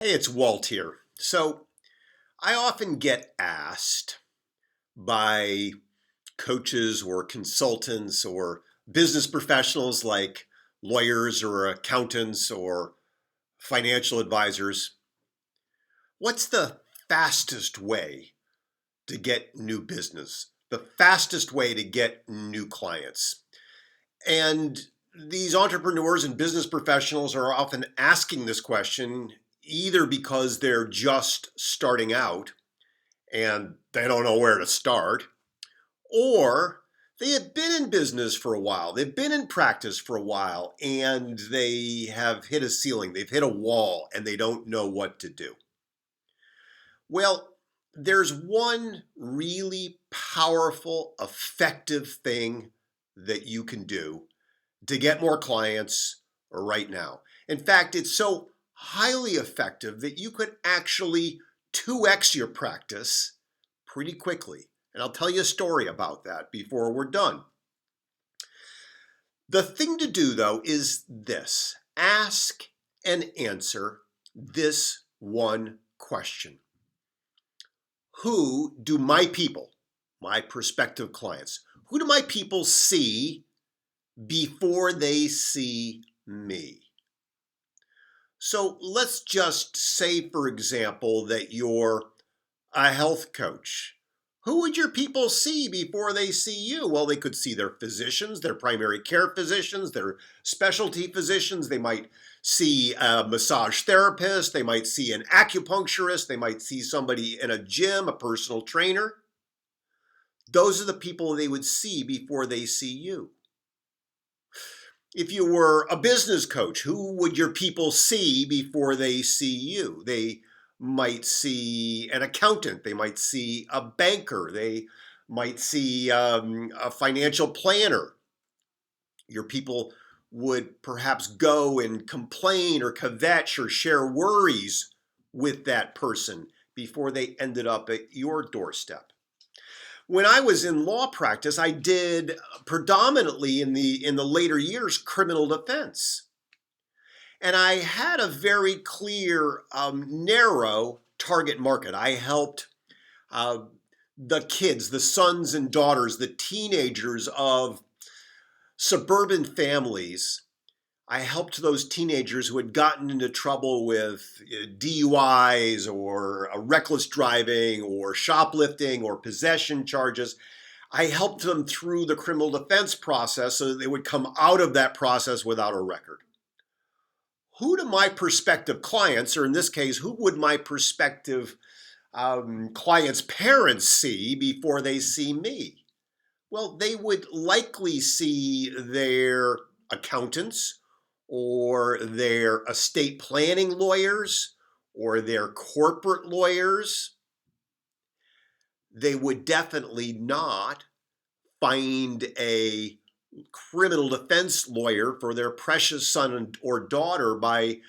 Hey, it's Walt here. So, I often get asked by coaches or consultants or business professionals like lawyers or accountants or financial advisors, what's the fastest way to get new business? The fastest way to get new clients? And these entrepreneurs and business professionals are often asking this question either because they're just starting out and they don't know where to start, or they have been in business for a while, they've been in practice for a while, and they have hit a ceiling, they've hit a wall, and they don't know what to do. Well, there's one really powerful, effective thing that you can do to get more clients right now. In fact, it's so highly effective that you could actually 2x your practice pretty quickly. And I'll tell you a story about that before we're done. The thing to do, though, is this: ask and answer this one question. Who do my people, my prospective clients, who do my people see before they see me? So let's just say, for example, that you're a health coach. Who would your people see before they see you? Well, they could see their physicians, their primary care physicians, their specialty physicians. They might see a massage therapist. They might see an acupuncturist. They might see somebody in a gym, a personal trainer. Those are the people they would see before they see you. If you were a business coach, who would your people see before they see you? They might see an accountant. They might see a banker. They might see a financial planner. Your people would perhaps go and complain or kvetch or share worries with that person before they ended up at your doorstep. When I was in law practice, I did predominantly in the later years criminal defense. And I had a very clear, narrow target market. I helped uh, the kids, the sons and daughters, the teenagers of suburban families. I helped those teenagers who had gotten into trouble with DUIs or reckless driving or shoplifting or possession charges. I helped them through the criminal defense process so that they would come out of that process without a record. Who do my prospective clients, or in this case, who would my prospective clients' parents see before they see me? Well, they would likely see their accountants or their estate planning lawyers or their corporate lawyers. They would definitely not find a criminal defense lawyer for their precious son or daughter by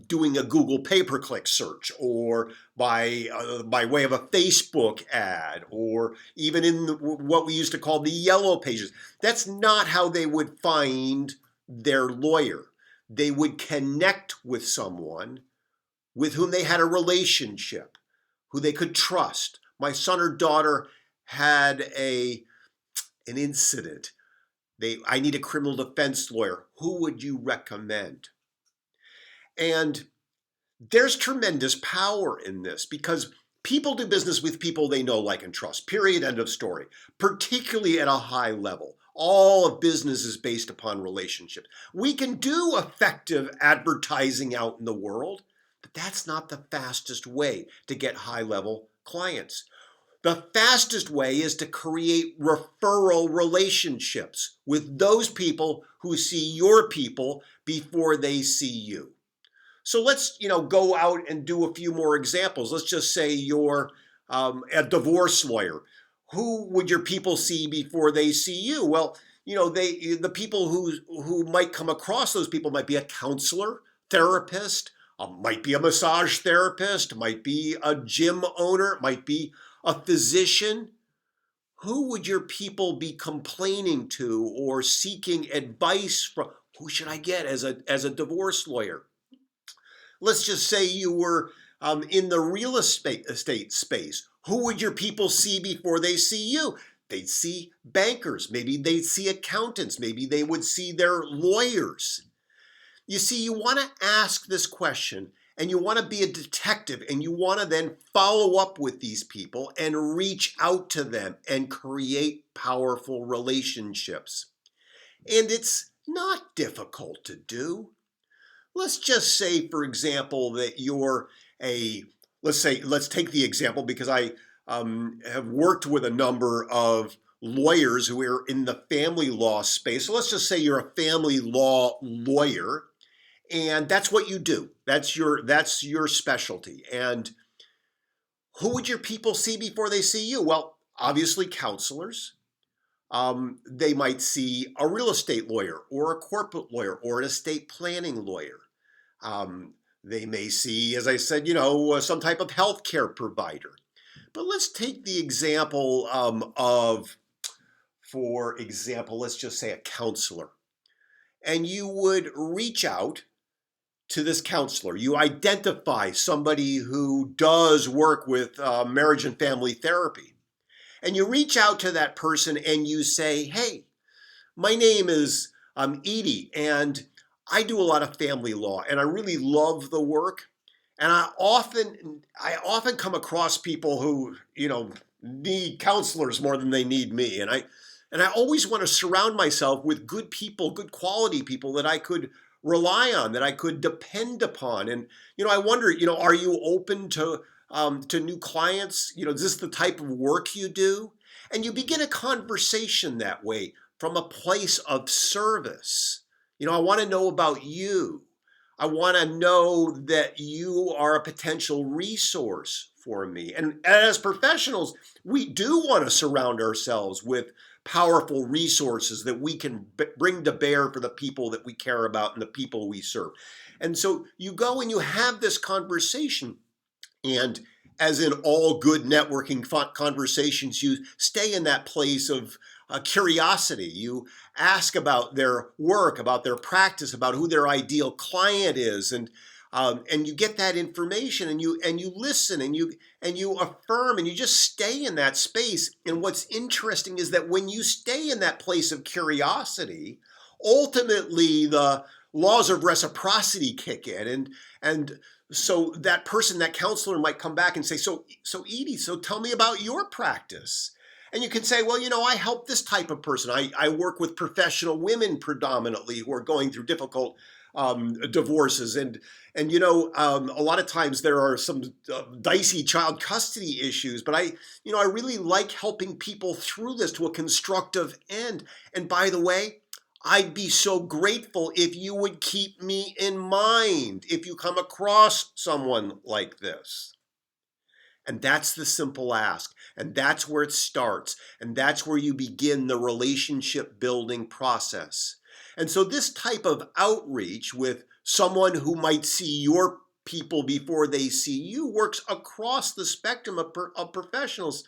doing a Google pay-per-click search or by way of a Facebook ad or even in what we used to call the yellow pages. That's not how they would find their lawyer. They would connect with someone with whom they had a relationship, who they could trust. My son or daughter had an incident. I need a criminal defense lawyer. Who would you recommend? And there's tremendous power in this because people do business with people they know, like, and trust. Period. End of story. Particularly at a high level. All of business is based upon relationships. We can do effective advertising out in the world, but that's not the fastest way to get high-level clients. The fastest way is to create referral relationships with those people who see your people before they see you. So let's, go out and do a few more examples. Let's just say you're a divorce lawyer. Who would your people see before they see you? Well, the people who might come across those people might be a counselor, therapist, might be a massage therapist, might be a gym owner, might be a physician. Who would your people be complaining to or seeking advice from? Who should I get as a divorce lawyer? Let's just say you were in the real estate space. Who would your people see before they see you? They'd see bankers. Maybe they'd see accountants. Maybe they would see their lawyers. You see, you want to ask this question and you want to be a detective and you want to then follow up with these people and reach out to them and create powerful relationships. And it's not difficult to do. Let's just say, for example, that you're let's take the example because I have worked with a number of lawyers who are in the family law space. So let's just say you're a family law lawyer and that's what you do. That's your specialty. And who would your people see before they see you? Well, obviously counselors. They might see a real estate lawyer or a corporate lawyer or an estate planning lawyer. They may see, as I said, some type of healthcare provider. But let's take the example for example, let's just say a counselor. And you would reach out to this counselor. You identify somebody who does work with marriage and family therapy. And you reach out to that person and you say, hey, my name is Edie, and I do a lot of family law, and I really love the work. And I often come across people who, need counselors more than they need me. And I always want to surround myself with good people, good quality people that I could rely on, that I could depend upon. And, I wonder, are you open to new clients? Is this the type of work you do? And you begin a conversation that way from a place of service. I want to know about you. I want to know that you are a potential resource for me. And as professionals, we do want to surround ourselves with powerful resources that we can bring to bear for the people that we care about and the people we serve. And so you go and you have this conversation, and as in all good networking conversations, you stay in that place of curiosity. You ask about their work, about their practice, about who their ideal client is, and you get that information, and you listen, and you affirm, and you just stay in that space. And what's interesting is that when you stay in that place of curiosity, ultimately the laws of reciprocity kick in, and so that person, that counselor, might come back and say, so Edie, so tell me about your practice. And you can say, well, I help this type of person. I work with professional women predominantly who are going through difficult divorces. And a lot of times there are some dicey child custody issues, but I really like helping people through this to a constructive end. And by the way, I'd be so grateful if you would keep me in mind if you come across someone like this. And that's the simple ask. And that's where it starts. And that's where you begin the relationship building process. And so this type of outreach with someone who might see your people before they see you works across the spectrum of professions,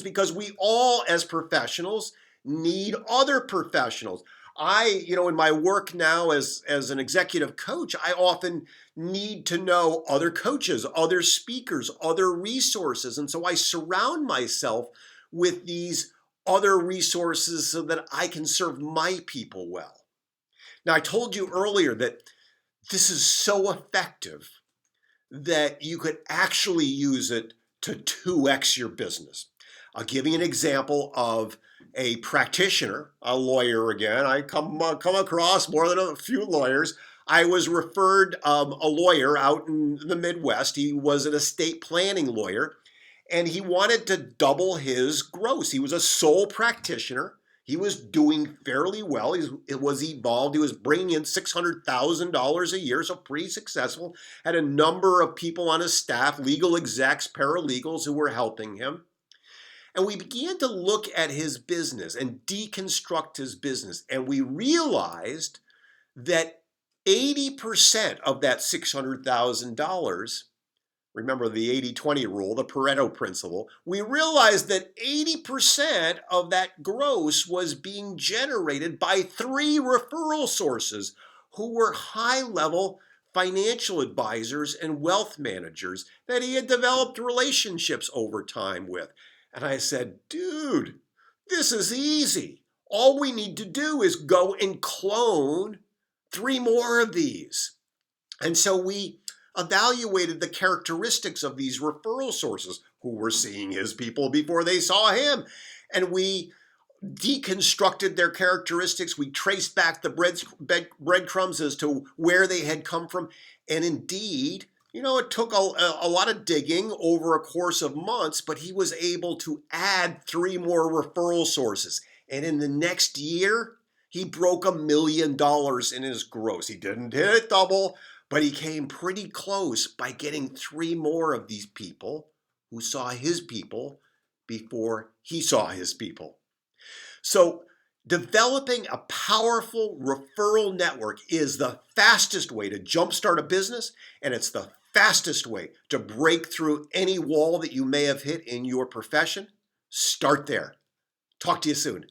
because we all as professionals need other professionals. In my work now as an executive coach, I often need to know other coaches, other speakers, other resources. And so I surround myself with these other resources so that I can serve my people well. Now, I told you earlier that this is so effective that you could actually use it to 2x your business. I'll give you an example of a practitioner, a lawyer again. I come across more than a few lawyers. I was referred a lawyer out in the Midwest. He was an estate planning lawyer, and he wanted to double his gross. He was a sole practitioner. He was doing fairly well. It was evolved. He was bringing in $600,000 a year, so pretty successful. Had a number of people on his staff, legal execs, paralegals who were helping him. And we began to look at his business and deconstruct his business. And we realized that 80% of that $600,000, remember the 80-20 rule, the Pareto principle, we realized that 80% of that gross was being generated by 3 referral sources who were high-level financial advisors and wealth managers that he had developed relationships over time with. And I said, dude, this is easy. All we need to do is go and clone 3 more of these. And so we evaluated the characteristics of these referral sources who were seeing his people before they saw him. And we deconstructed their characteristics. We traced back the breadcrumbs as to where they had come from. And indeed, it took a lot of digging over a course of months, but he was able to add 3 more referral sources. And in the next year, he broke $1 million in his gross. He didn't hit it double, but he came pretty close by getting 3 more of these people who saw his people before he saw his people. So developing a powerful referral network is the fastest way to jumpstart a business, and it's the fastest way to break through any wall that you may have hit in your profession. Start there. Talk to you soon.